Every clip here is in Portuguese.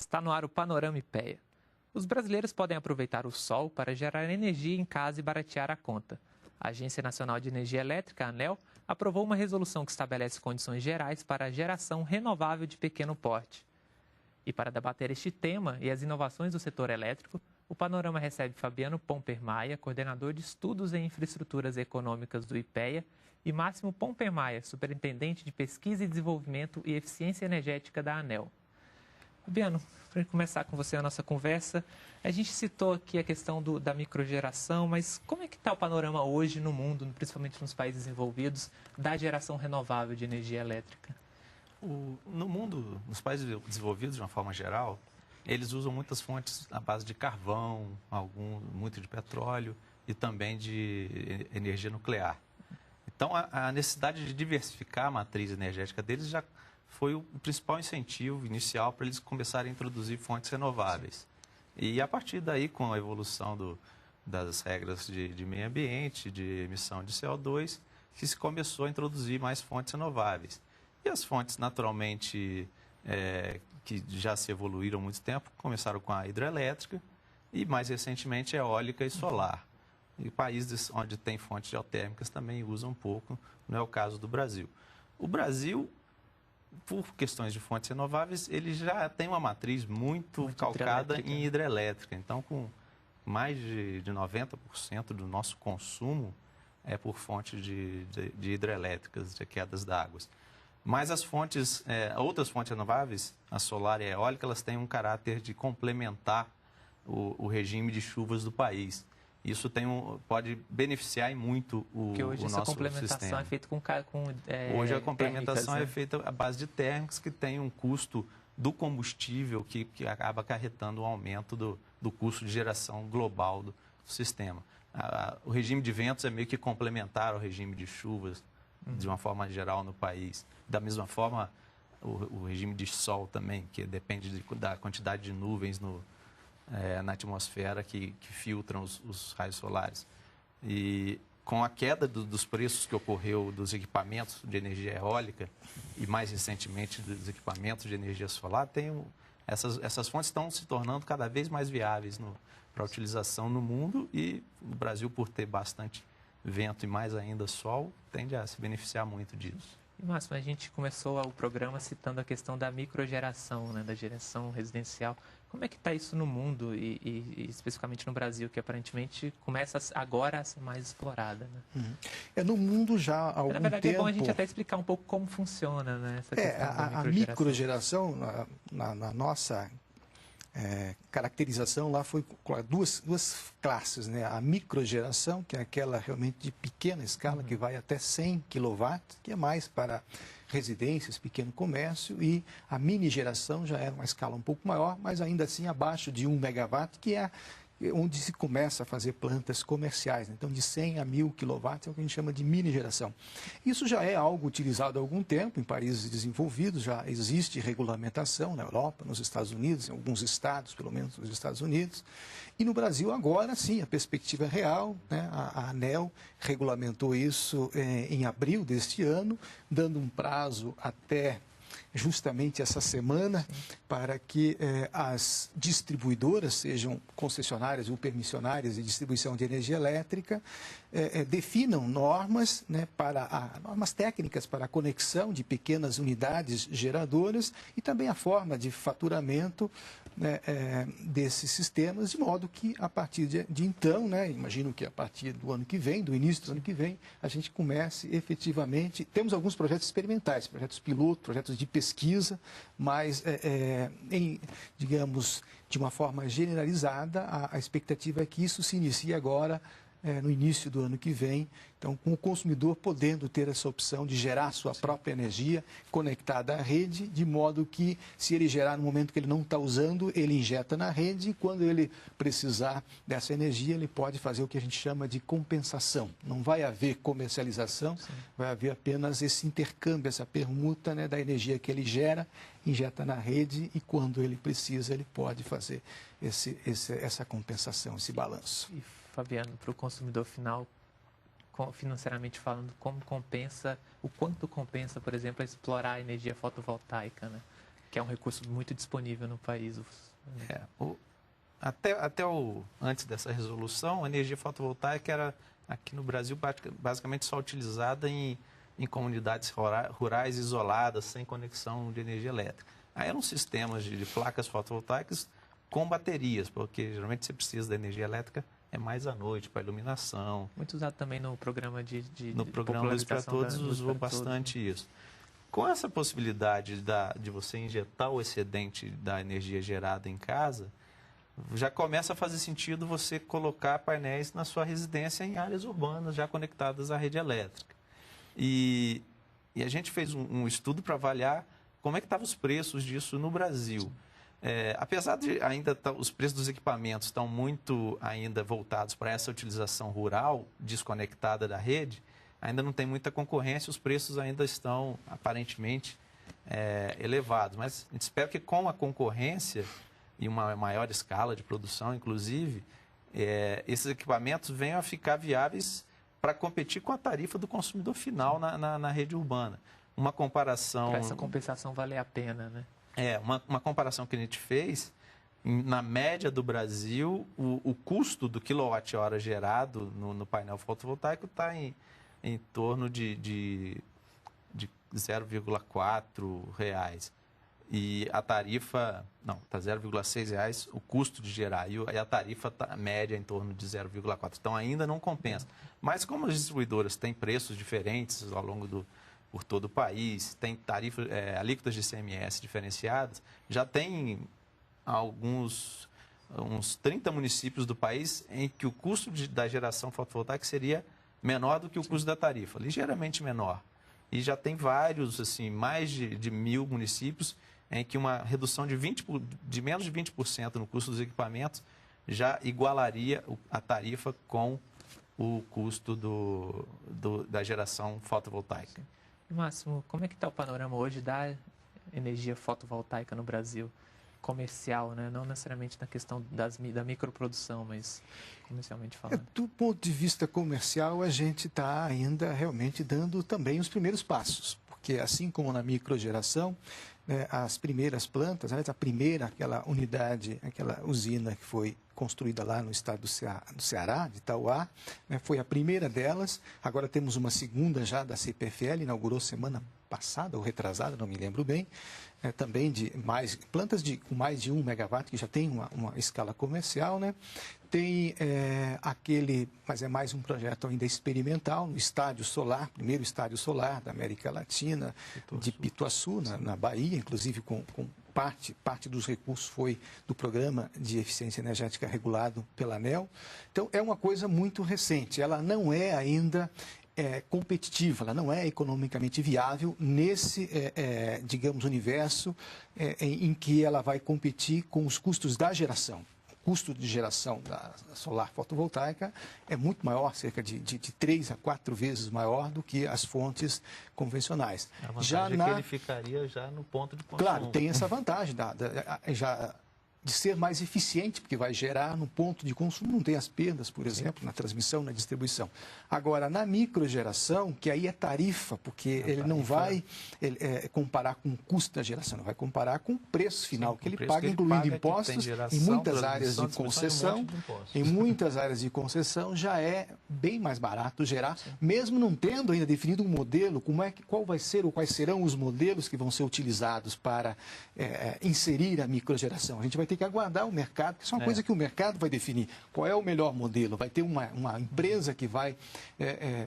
Está no ar o Panorama IPEA. Os brasileiros podem aproveitar o sol para gerar energia em casa e baratear a conta. A Agência Nacional de Energia Elétrica, a ANEEL, aprovou uma resolução que estabelece condições gerais para a geração renovável de pequeno porte. E para debater este tema e as inovações do setor elétrico, o Panorama recebe Fabiano Pomper Maia, coordenador de Estudos em Infraestruturas Econômicas do IPEA, e Máximo Pomper Maia, superintendente de Pesquisa e Desenvolvimento e Eficiência Energética da ANEEL. Fabiano, para começar com você a nossa conversa, a gente citou aqui a questão da microgeração, mas como é que está o panorama hoje no mundo, principalmente nos países desenvolvidos, da geração renovável de energia elétrica? No mundo, nos países desenvolvidos, de uma forma geral, eles usam muitas fontes à base de carvão, muito de petróleo e também de energia nuclear. Então, a necessidade de diversificar a matriz energética deles já foi o principal incentivo inicial para eles começarem a introduzir fontes renováveis. E a partir daí, com a evolução das regras de meio ambiente, de emissão de CO2, que se começou a introduzir mais fontes renováveis. E as fontes, naturalmente, que já se evoluíram há muito tempo, começaram com a hidrelétrica e, mais recentemente, a eólica e solar. E países onde tem fontes geotérmicas também usam um pouco, não é o caso do Brasil. O Brasil, por questões de fontes renováveis, ele já tem uma matriz muito calcada em hidrelétrica. Então, com mais de 90% do nosso consumo é por fontes de hidrelétricas, de quedas d'água. Mas as fontes, outras fontes renováveis, a solar e a eólica, elas têm um caráter de complementar o regime de chuvas do país. Isso pode beneficiar muito o nosso sistema. Porque hoje essa complementação é feita com hoje a complementação térmicas, é feita à base de térmicas, que tem um custo do combustível que acaba acarretando um aumento do custo de geração global do sistema. O regime de ventos é meio que complementar ao regime de chuvas, de uma forma geral, no país. Da mesma forma, o regime de sol também, que depende da quantidade de nuvens na atmosfera que filtram os raios solares. E com a queda dos preços que ocorreu dos equipamentos de energia eólica e, mais recentemente, dos equipamentos de energia solar, essas fontes estão se tornando cada vez mais viáveis para a utilização no mundo, e o Brasil, por ter bastante vento e mais ainda sol, tende a se beneficiar muito disso. E, Márcio, a gente começou o programa citando a questão da microgeração, né, da geração residencial. Como é que está isso no mundo e especificamente no Brasil, que aparentemente começa agora a ser mais explorada? Né? No mundo já há algum tempo... Na verdade, é bom a gente até explicar um pouco como funciona, né, essa questão da microgeração. Na nossa caracterização lá foi duas classes, né? A microgeração, que é aquela realmente de pequena escala, que vai até 100 kW, que é mais para residências, pequeno comércio, e a mini geração já é uma escala um pouco maior, mas ainda assim abaixo de 1 megawatt, que é onde se começa a fazer plantas comerciais. Então, de 100 a 1000 kW é o que a gente chama de mini geração. Isso já é algo utilizado há algum tempo em países desenvolvidos, já existe regulamentação na Europa, nos Estados Unidos, em alguns estados, pelo menos nos Estados Unidos. E no Brasil, agora sim, a perspectiva é real, né? A ANEEL regulamentou isso em abril deste ano, dando um prazo até justamente essa semana, para que as distribuidoras, sejam concessionárias ou permissionárias de distribuição de energia elétrica, definam normas, né, normas técnicas para a conexão de pequenas unidades geradoras e também a forma de faturamento, né, desses sistemas, de modo que a partir de então, né, imagino que a partir do ano que vem, do início do ano que vem, a gente comece efetivamente, temos alguns projetos experimentais, projetos piloto, projetos de pesquisa, mas, digamos, de uma forma generalizada, a expectativa é que isso se inicie agora, no início do ano que vem, então com o consumidor podendo ter essa opção de gerar sua própria energia conectada à rede, de modo que, se ele gerar no momento que ele não está usando, ele injeta na rede, e quando ele precisar dessa energia, ele pode fazer o que a gente chama de compensação. Não vai haver comercialização, vai haver apenas esse intercâmbio, essa permuta, né, da energia que ele gera, injeta na rede, e quando ele precisa, ele pode fazer essa compensação, esse balanço. Fabiano, para o consumidor final, financeiramente falando, como compensa, o quanto compensa, por exemplo, explorar a energia fotovoltaica, né? que é um recurso muito disponível no país. Antes dessa resolução, a energia fotovoltaica era, aqui no Brasil, basicamente só utilizada em comunidades rurais isoladas, sem conexão de energia elétrica. Aí eram sistemas de placas fotovoltaicas com baterias, porque geralmente você precisa da energia elétrica mais à noite, para iluminação. Muito usado também no programa No programa Luz para Todos usou bastante isso. Com essa possibilidade de você injetar o excedente da energia gerada em casa, já começa a fazer sentido você colocar painéis na sua residência em áreas urbanas já conectadas à rede elétrica. E a gente fez um estudo para avaliar como é que estavam os preços disso no Brasil. Apesar de ainda os preços dos equipamentos estão muito ainda voltados para essa utilização rural desconectada da rede, ainda não tem muita concorrência, os preços ainda estão aparentemente elevados. Mas a gente espera que com a concorrência e uma maior escala de produção, inclusive, esses equipamentos venham a ficar viáveis para competir com a tarifa do consumidor final na rede urbana. Uma comparação... Para essa compensação valer a pena, né? Uma comparação que a gente fez, na média do Brasil, o custo do quilowatt-hora gerado no painel fotovoltaico está em torno de R$ 0,4. E a tarifa, está R$ 0,6 o custo de gerar. E a tarifa média em torno de 0,4. Então, ainda não compensa. Mas como as distribuidoras têm preços diferentes ao longo por todo o país, tem alíquotas de ICMS diferenciadas, já tem uns 30 municípios do país em que o custo da geração fotovoltaica seria menor do que o custo da tarifa, ligeiramente menor. E já tem vários, assim, mais de 1.000 municípios em que uma redução de menos de 20% no custo dos equipamentos já igualaria a tarifa com o custo da geração fotovoltaica. Máximo, como é que está o panorama hoje da energia fotovoltaica no Brasil? Comercial, né? Não necessariamente na questão da microprodução, mas comercialmente falando. Do ponto de vista comercial, a gente está ainda realmente dando também os primeiros passos, porque assim como na microgeração, né, as primeiras plantas, aquela unidade, aquela usina que foi construída lá no estado do Ceará, de Itauá, né, foi a primeira delas. Agora temos uma segunda já da CPFL, inaugurou semana passada ou retrasada, não me lembro bem, também de plantas com mais de 1 megawatt, que já tem uma escala comercial, né? Tem mas é mais um projeto ainda experimental, no estádio solar, primeiro estádio solar da América Latina, de Pituaçu, na Bahia, inclusive com parte dos recursos foi do Programa de Eficiência Energética regulado pela ANEEL. Então, é uma coisa muito recente, ela não é ainda competitiva, ela não é economicamente viável nesse, digamos, universo em que ela vai competir com os custos da geração. O custo de geração da solar fotovoltaica é muito maior, cerca de 3 a 4 vezes maior do que as fontes convencionais. A vantagem é que ele ficaria já no ponto de consumo. Claro, tem essa vantagem de ser mais eficiente, porque vai gerar no ponto de consumo, não tem as perdas, por exemplo, na transmissão, na distribuição. Agora, na microgeração, que aí é tarifa, porque ele não vai comparar com o custo da geração, não vai comparar com o preço final que ele paga, incluindo impostos, em muitas áreas de concessão. Em muitas áreas de concessão já é bem mais barato gerar, mesmo não tendo ainda definido um modelo, qual vai ser ou quais serão os modelos que vão ser utilizados para inserir a microgeração. A gente vai ter que aguardar o mercado, que isso é uma coisa que o mercado vai definir. Qual é o melhor modelo? Vai ter uma empresa que vai,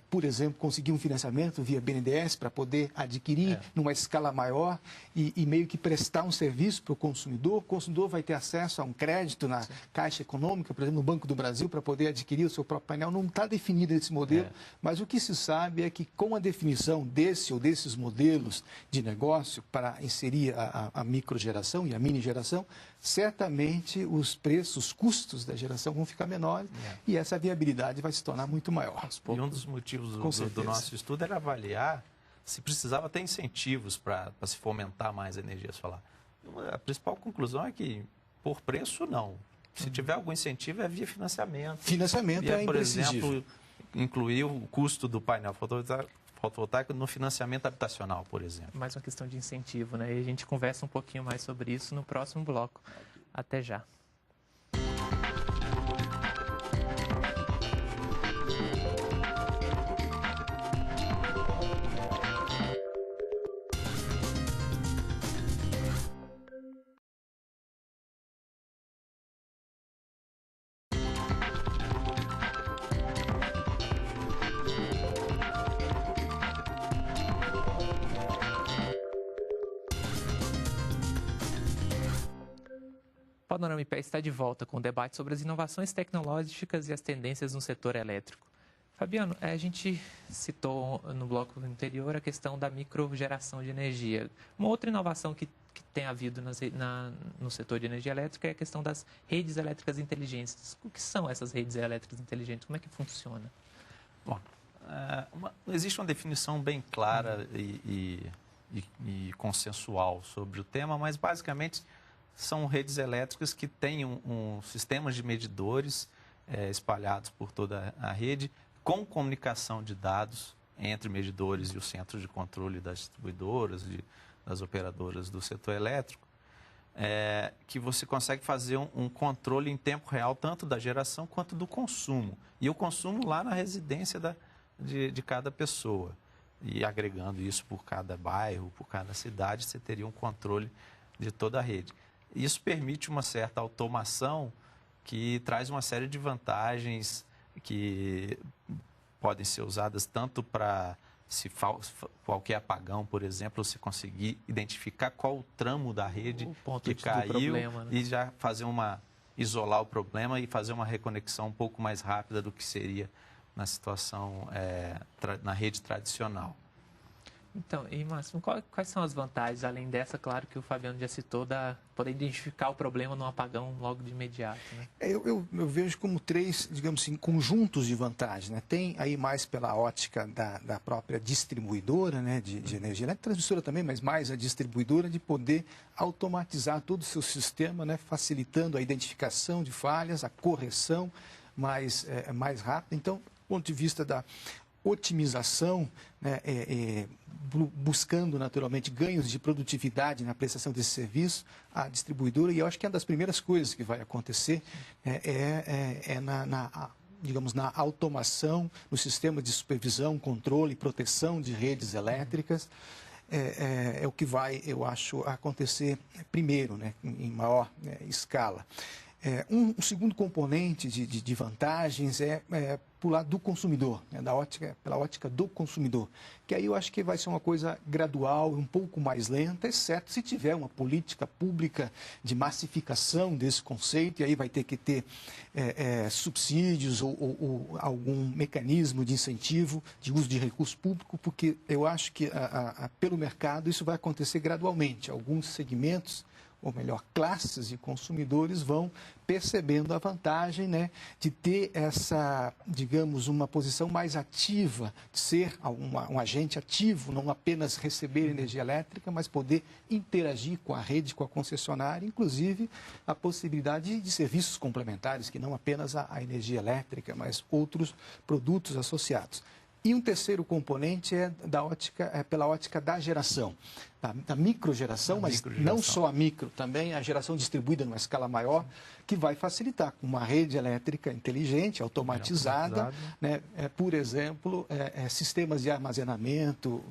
por exemplo, conseguir um financiamento via BNDES para poder adquirir numa escala maior e meio que prestar um serviço para o consumidor. O consumidor vai ter acesso a um crédito na Caixa Econômica, por exemplo, no Banco do Brasil, para poder adquirir o seu próprio painel. Não está definido esse modelo, mas o que se sabe é que com a definição desse ou desses modelos de negócio para inserir a microgeração e a mini geração, certamente os preços, os custos da geração vão ficar menores e essa viabilidade vai se tornar muito maior. E um dos motivos do nosso estudo era avaliar se precisava ter incentivos para se fomentar mais a energia solar. A principal conclusão é que, por preço, não. Se tiver algum incentivo, é via financiamento. Financiamento é por imprescindível. exemplo, incluir o custo do painel fotovoltaica no financiamento habitacional, por exemplo. Mais uma questão de incentivo, né? E a gente conversa um pouquinho mais sobre isso no próximo bloco. Até já. O Panorama IPE está de volta com o debate sobre as inovações tecnológicas e as tendências no setor elétrico. Fabiano, a gente citou no bloco anterior a questão da microgeração de energia. Uma outra inovação que tem havido no setor de energia elétrica é a questão das redes elétricas inteligentes. O que são essas redes elétricas inteligentes? Como é que funciona? Bom, existe uma definição bem clara e consensual sobre o tema, mas basicamente são redes elétricas que têm sistemas de medidores espalhados por toda a rede, com comunicação de dados entre medidores e o centro de controle das distribuidoras, das operadoras do setor elétrico, que você consegue fazer um controle em tempo real, tanto da geração quanto do consumo. E o consumo lá na residência de cada pessoa. E agregando isso por cada bairro, por cada cidade, você teria um controle de toda a rede. Isso permite uma certa automação que traz uma série de vantagens que podem ser usadas tanto para, se qualquer apagão, por exemplo, você conseguir identificar qual o tramo da rede que caiu problema, né? E já isolar o problema e fazer uma reconexão um pouco mais rápida do que seria na situação na rede tradicional. Então, e Máximo, quais são as vantagens, além dessa, claro, que o Fabiano já citou, poder identificar o problema no apagão logo de imediato, né? Eu vejo como três, digamos assim, conjuntos de vantagens, né? Tem aí mais pela ótica da própria distribuidora, né, de energia elétrica, transmissora também, mas mais a distribuidora, de poder automatizar todo o seu sistema, né, facilitando a identificação de falhas, a correção mais rápida. Então, do ponto de vista da otimização, né, buscando naturalmente ganhos de produtividade na prestação desse serviço, a distribuidora, e eu acho que uma das primeiras coisas que vai acontecer digamos, na automação, no sistema de supervisão, controle e proteção de redes elétricas. É o que vai, eu acho, acontecer primeiro, né, em maior escala. Um segundo componente de vantagens é por lado do consumidor, né, pela ótica do consumidor, que aí eu acho que vai ser uma coisa gradual, um pouco mais lenta, exceto se tiver uma política pública de massificação desse conceito, e aí vai ter que ter subsídios ou algum mecanismo de incentivo de uso de recurso público, porque eu acho que pelo mercado isso vai acontecer gradualmente. Alguns segmentos, ou melhor, classes de consumidores vão percebendo a vantagem, né, de ter essa, digamos, uma posição mais ativa, de ser um agente ativo, não apenas receber energia elétrica, mas poder interagir com a rede, com a concessionária, inclusive a possibilidade de serviços complementares, que não apenas a energia elétrica, mas outros produtos associados. E um terceiro componente pela ótica da geração, da microgeração, mas não só a micro, também a geração distribuída numa escala maior, que vai facilitar com uma rede elétrica inteligente, automatizada, né, por exemplo, sistemas de armazenamento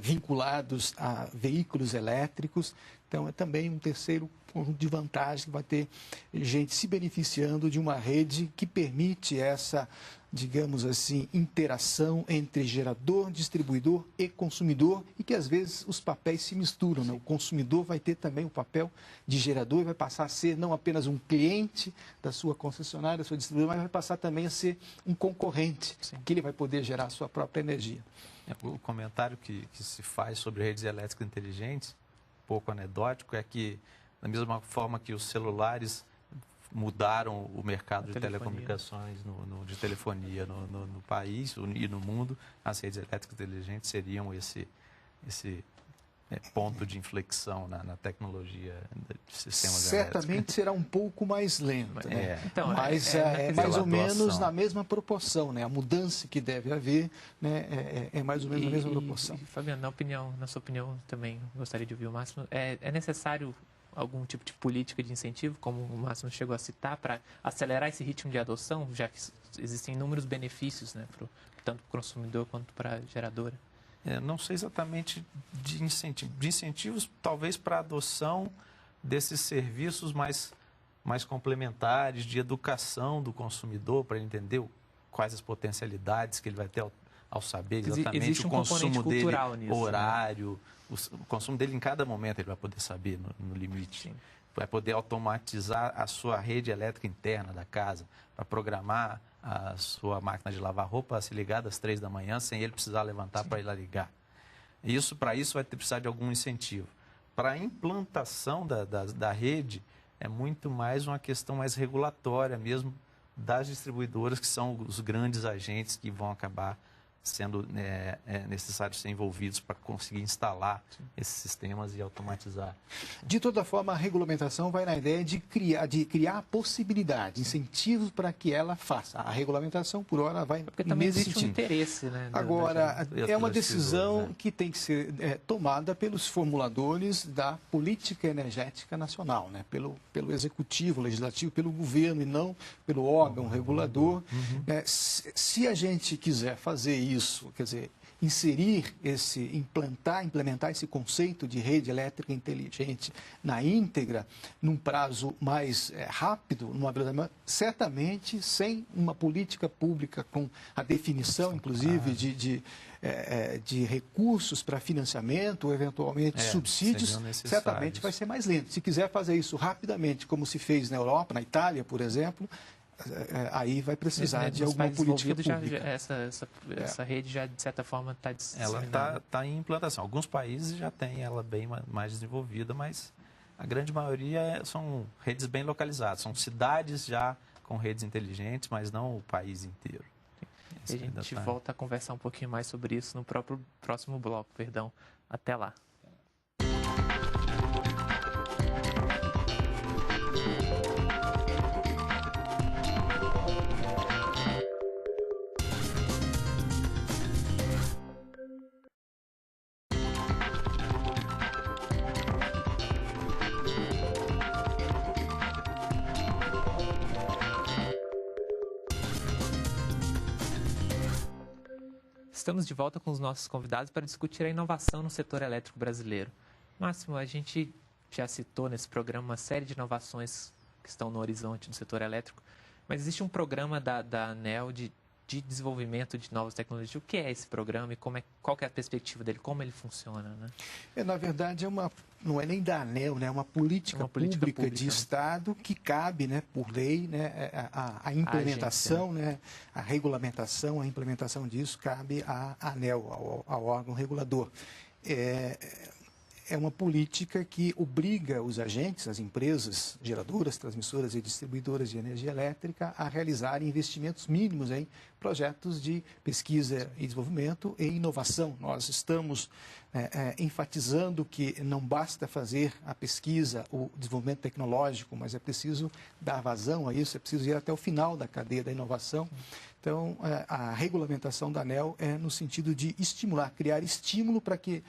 vinculados a veículos elétricos. Então, é também um terceiro conjunto de vantagens, que vai ter gente se beneficiando de uma rede que permite essa, digamos assim, interação entre gerador, distribuidor e consumidor, e que às vezes os papéis se misturam, né? O consumidor vai ter também o papel de gerador e vai passar a ser não apenas um cliente da sua concessionária, da sua distribuidora, mas vai passar também a ser um concorrente, que ele vai poder gerar a sua própria energia. O comentário que se faz sobre redes elétricas inteligentes, um pouco anedótico, é que da mesma forma que os celulares mudaram o mercado de telecomunicações, de telefonia no país e no mundo, as redes elétricas inteligentes seriam esse ponto de inflexão na tecnologia de sistemas Certamente elétricos. será um pouco mais lento, né? Então, mas é mais ou menos atuação. na mesma proporção, né? A mudança que deve haver, né, é mais ou menos na mesma proporção. Fabiano, na sua opinião, também gostaria de ouvir o Máximo, é necessário algum tipo de política de incentivo, como o Máximo chegou a citar, para acelerar esse ritmo de adoção, já que existem inúmeros benefícios, né, tanto para o consumidor quanto para a geradora? Não sei exatamente de incentivos, talvez para a adoção desses serviços mais complementares, de educação do consumidor, para ele entender quais as potencialidades que ele vai ter ao saber exatamente o consumo dele, nisso, horário, né? O consumo dele em cada momento ele vai poder saber no limite. Sim. Vai poder automatizar a sua rede elétrica interna da casa, para programar a sua máquina de lavar roupa a se ligar às 3 da manhã, sem ele precisar levantar para ir lá ligar. Para isso vai precisar de algum incentivo. Para a implantação da rede, é muito mais uma questão mais regulatória mesmo das distribuidoras, que são os grandes agentes que vão acabar sendo necessários ser envolvidos para conseguir instalar esses sistemas e automatizar. De toda forma, a regulamentação vai na ideia de criar possibilidades, incentivos para que ela faça. A regulamentação, por hora, vai porque também nesse existe um sentido. interesse, né? Agora, é uma decisão né? que tem que ser tomada pelos formuladores da política energética nacional, né? Pelo executivo, legislativo, pelo governo e não pelo órgão regulador. Se a gente quiser fazer isso, quer dizer, implementar esse conceito de rede elétrica inteligente na íntegra, num prazo mais rápido, numa velocidade, certamente sem uma política pública com a definição, inclusive, de recursos para financiamento, ou eventualmente subsídios, certamente vai ser mais lento. Se quiser fazer isso rapidamente, como se fez na Europa, na Itália, por exemplo, aí vai precisar de alguma política pública. Essa rede já, de certa forma, está ela está em implantação. Alguns países já têm ela bem mais desenvolvida, mas a grande maioria são redes bem localizadas. São cidades já com redes inteligentes, mas não o país inteiro. E a gente volta a conversar um pouquinho mais sobre isso no próximo bloco. Até lá. Estamos de volta com os nossos convidados para discutir a inovação no setor elétrico brasileiro. Máximo, a gente já citou nesse programa uma série de inovações que estão no horizonte do setor elétrico, mas existe um programa da ANEEL de desenvolvimento de novas tecnologias. O que é esse programa e qual que é a perspectiva dele, como ele funciona? Né? Na verdade, não é nem da ANEEL, né? É uma política pública de Estado que cabe, né, por lei, né, a implementação, né, a regulamentação, a implementação disso cabe à ANEEL, ao órgão regulador. É uma política que obriga os agentes, as empresas geradoras, transmissoras e distribuidoras de energia elétrica a realizarem investimentos mínimos em projetos de pesquisa e desenvolvimento e inovação. Nós estamos enfatizando que não basta fazer a pesquisa, o desenvolvimento tecnológico, mas é preciso dar vazão a isso, é preciso ir até o final da cadeia da inovação. Então, a regulamentação da ANEEL é no sentido de estimular, criar estímulo para que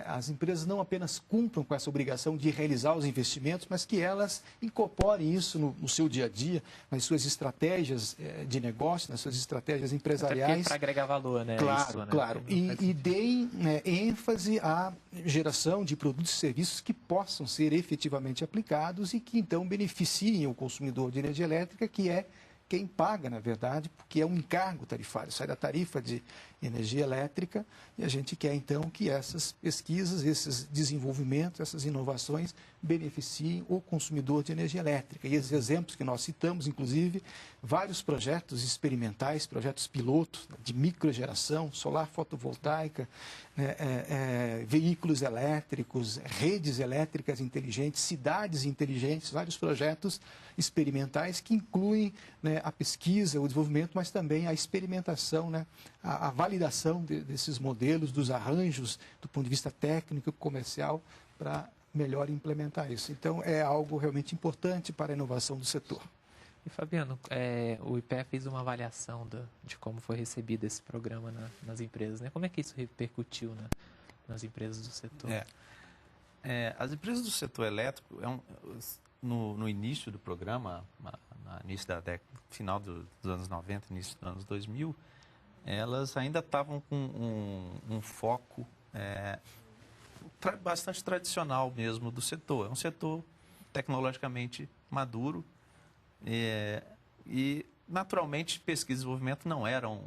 as empresas não apenas cumpram com essa obrigação de realizar os investimentos, mas que elas incorporem isso no seu dia a dia, nas suas estratégias de negócio, nas suas estratégias empresariais. Para agregar valor, né? Claro, isso, né? Claro. E deem ênfase à geração de produtos e serviços que possam ser efetivamente aplicados e que então beneficiem o consumidor de energia elétrica, que é quem paga, na verdade, porque é um encargo tarifário, sai da tarifa de energia elétrica e a gente quer, então, que essas pesquisas, esses desenvolvimentos, essas inovações beneficiem o consumidor de energia elétrica. E esses exemplos que nós citamos, inclusive, vários projetos experimentais, projetos pilotos de microgeração, solar fotovoltaica, veículos elétricos, redes elétricas inteligentes, cidades inteligentes, vários projetos experimentais que incluem, né, a pesquisa, o desenvolvimento, mas também a experimentação, né, a validação desses modelos, dos arranjos, do ponto de vista técnico e comercial, para melhor implementar isso. Então, é algo realmente importante para a inovação do setor. E, Fabiano, o IPEA fez uma avaliação de como foi recebido esse programa nas empresas, né? Como é que isso repercutiu nas empresas do setor? As empresas do setor elétrico, no início do programa, no início da década, final dos anos 90, início dos anos 2000, elas ainda estavam com um foco bastante tradicional mesmo do setor. É um setor tecnologicamente maduro e naturalmente, pesquisa e desenvolvimento não eram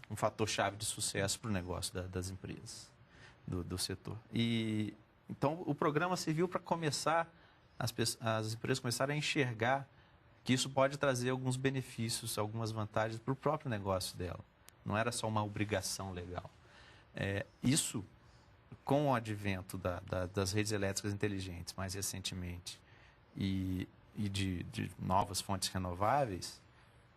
um fator-chave de sucesso para o negócio das empresas do setor. Então, o programa serviu para começar, as empresas começarem a enxergar que isso pode trazer alguns benefícios, algumas vantagens para o próprio negócio dela. Não era só uma obrigação legal. Isso, com o advento das redes elétricas inteligentes, mais recentemente, e de novas fontes renováveis,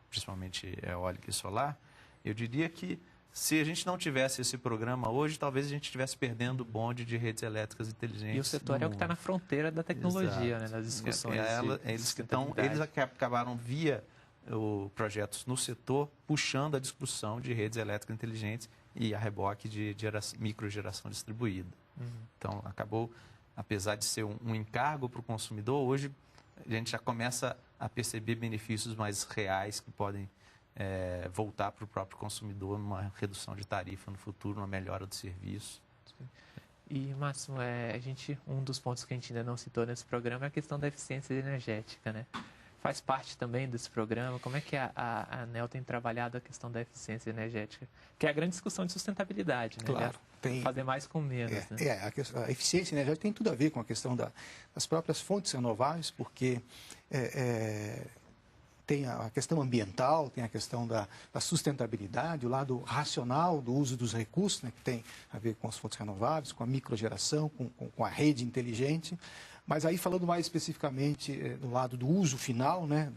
principalmente eólica e solar, eu diria que se a gente não tivesse esse programa hoje, talvez a gente estivesse perdendo o bonde de redes elétricas inteligentes. E o setor é o que está na fronteira da tecnologia, né, das discussões. Eles acabaram via projetos no setor, puxando a discussão de redes elétricas inteligentes e a reboque de microgeração distribuída. Então, acabou, apesar de ser um encargo para o consumidor, hoje a gente já começa a perceber benefícios mais reais que podem voltar para o próprio consumidor numa redução de tarifa no futuro, uma melhora do serviço. E, Máximo, um dos pontos que a gente ainda não citou nesse programa é a questão da eficiência energética, né? Faz parte também desse programa? Como é que a ANEEL tem trabalhado a questão da eficiência energética? Que é a grande discussão de sustentabilidade, né? Claro. Fazer mais com menos. Né? A eficiência energética tem tudo a ver com a questão das próprias fontes renováveis, porque tem a questão ambiental, tem a questão da sustentabilidade, o lado racional do uso dos recursos, né, que tem a ver com as fontes renováveis, com a microgeração, com a rede inteligente. Mas aí, falando mais especificamente do lado do uso final, né,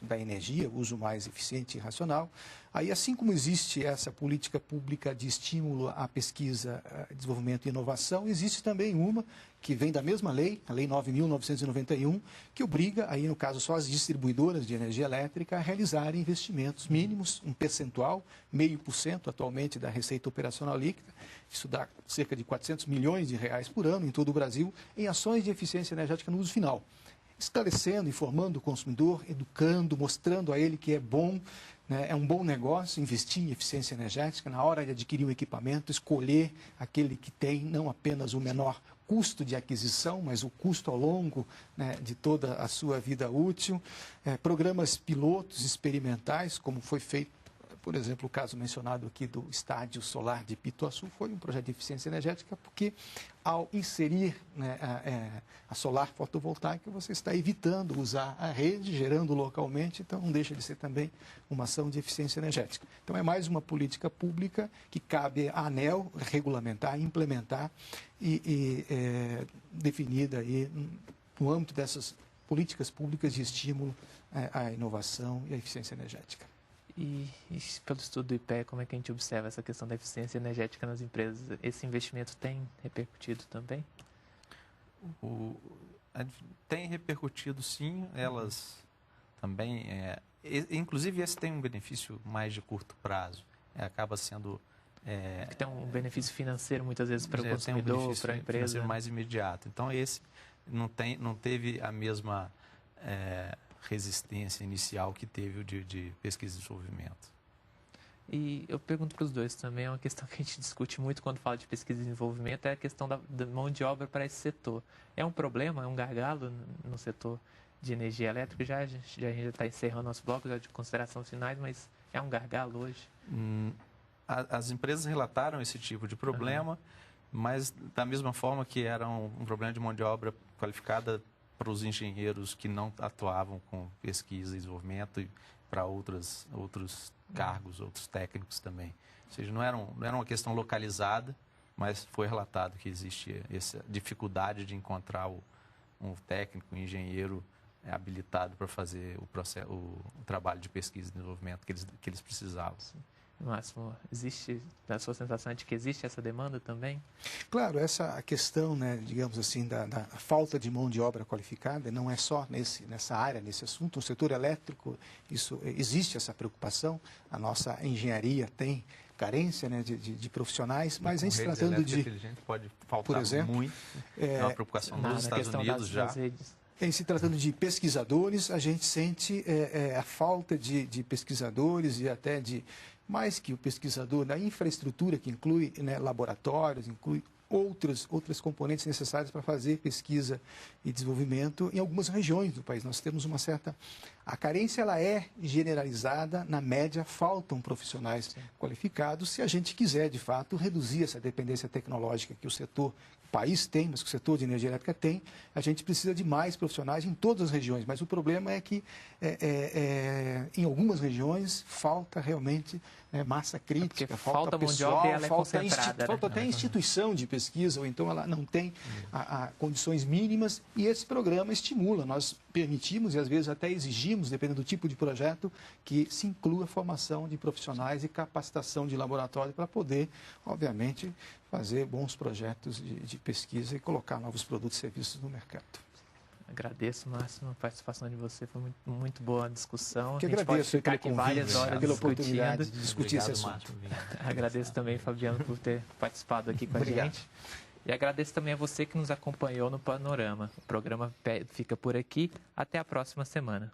da energia, o uso mais eficiente e racional, aí, assim como existe essa política pública de estímulo à pesquisa, desenvolvimento e inovação, existe também uma que vem da mesma lei, a Lei 9.991, que obriga, aí no caso só as distribuidoras de energia elétrica, a realizarem investimentos mínimos, um percentual, 0,5% atualmente da receita operacional líquida, isso dá cerca de 400 milhões de reais por ano em todo o Brasil, em ações de eficiência energética no uso final, esclarecendo, informando o consumidor, educando, mostrando a ele que é bom, né, é um bom negócio investir em eficiência energética, na hora de adquirir um equipamento, escolher aquele que tem não apenas o menor custo de aquisição, mas o custo ao longo, né, de toda a sua vida útil, programas pilotos experimentais, como foi feito, por exemplo, o caso mencionado aqui do estádio solar de Pituaçu, foi um projeto de eficiência energética, porque ao inserir, né, a solar fotovoltaica, você está evitando usar a rede, gerando localmente, então não deixa de ser também uma ação de eficiência energética. Então é mais uma política pública que cabe à ANEEL regulamentar, implementar e definida aí no âmbito dessas políticas públicas de estímulo à inovação e à eficiência energética. E pelo estudo do IPEA, como é que a gente observa essa questão da eficiência energética nas empresas? Esse investimento tem repercutido também? Tem repercutido, sim. Elas também... inclusive, esse tem um benefício mais de curto prazo. Acaba sendo... que tem um benefício financeiro, muitas vezes, para o consumidor, para a empresa. Financeiro mais imediato. Então, esse não teve a mesma... resistência inicial que teve o de pesquisa e desenvolvimento. E eu pergunto para os dois também, é uma questão que a gente discute muito quando fala de pesquisa e desenvolvimento, é a questão da mão de obra para esse setor. É um problema, é um gargalo no setor de energia elétrica? A gente já está encerrando nosso bloco já de considerações finais, mas é um gargalo hoje? As empresas relataram esse tipo de problema, mas da mesma forma que era um problema de mão de obra qualificada para os engenheiros que não atuavam com pesquisa e desenvolvimento e para outros cargos, outros técnicos também. Ou seja, não era uma questão localizada, mas foi relatado que existe essa dificuldade de encontrar um técnico, um engenheiro habilitado para fazer o trabalho de pesquisa e desenvolvimento que eles precisavam. Máximo, existe, a sua sensação é de que existe essa demanda também? Claro, essa questão, né, digamos assim, da falta de mão de obra qualificada não é só nessa área, nesse assunto. No setor elétrico, existe essa preocupação. A nossa engenharia tem carência, né, de profissionais, mas em se tratando de... inteligente pode faltar, por exemplo, muito. É uma preocupação nos Estados Unidos já. Em se tratando de pesquisadores, a gente sente a falta de pesquisadores e até de, mais que o pesquisador, da infraestrutura que inclui, né, laboratórios, inclui outras componentes necessárias para fazer pesquisa e desenvolvimento em algumas regiões do país. Nós temos uma certa... A carência ela é generalizada, na média faltam profissionais qualificados. Se a gente quiser, de fato, reduzir essa dependência tecnológica que o país tem, mas que o setor de energia elétrica tem, a gente precisa de mais profissionais em todas as regiões. Mas o problema é que em algumas regiões falta realmente massa crítica, falta pessoal, mão de obra, falta até instituição de pesquisa, ou então ela não tem condições mínimas, e esse programa estimula. Nós permitimos e às vezes até exigimos, dependendo do tipo de projeto, que se inclua formação de profissionais e capacitação de laboratório para poder, obviamente, fazer bons projetos de pesquisa e colocar novos produtos e serviços no mercado. Agradeço, Máximo, a participação de você, foi muito boa a discussão. Que a gente agradeço pode ficar pelo aqui várias horas pela discutindo. oportunidade de discutir esse assunto. Márcio. Agradeço também, Fabiano, por ter participado aqui com Obrigado. a gente. E agradeço também a você que nos acompanhou no Panorama. O programa fica por aqui. Até a próxima semana.